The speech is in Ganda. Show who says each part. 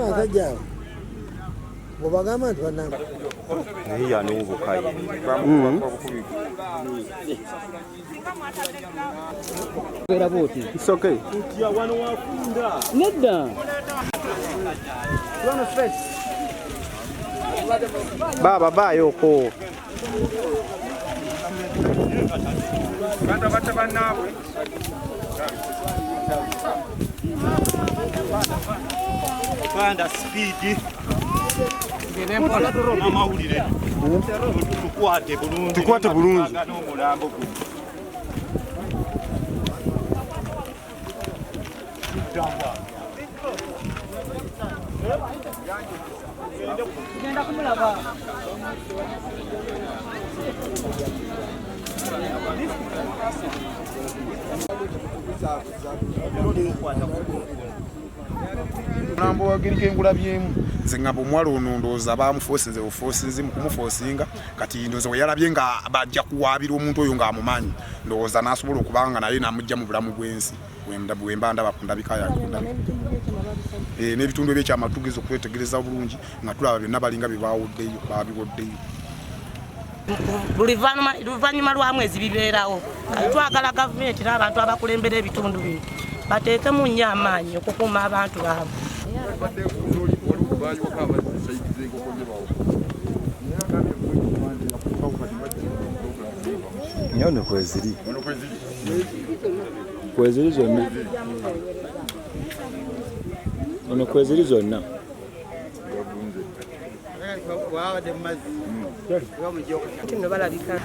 Speaker 1: abasajja bw'obagamba nti bannanga
Speaker 2: naye yanoobukaye
Speaker 3: era booti
Speaker 2: isoke
Speaker 3: nedda
Speaker 2: baba baayoko
Speaker 4: Panda speed namawulire tukwate bulungi Omulambo
Speaker 3: genda kumulaba
Speaker 5: Omulambo wagiriko engulabyemu nze ngamba omuwala ono ndowooza bamufoosinze bufoosinzi mu kumufoosinga kati ndowooza we yalabye nga bajja kuwaabira omuntu oyo ng'amumanyi ndowooza n'asobola okubanga naye n'amugja mu bulamu bw'ensi bwemba ndaba ku ndabika n'ebitundu ebyekyama tugeza okwetegereza bulungi nga tulaba byonna balinga bye babiwoddeyo
Speaker 6: luvannyuma lwa mwezi bibeerawo twagala gavumenti n'abantu abakulembera ebitundu bino bateekemu nnyo amaanyi okukuuma abantu baabwe.
Speaker 2: nyono kweziri zonna ono kweziri zonna
Speaker 6: Nno balabika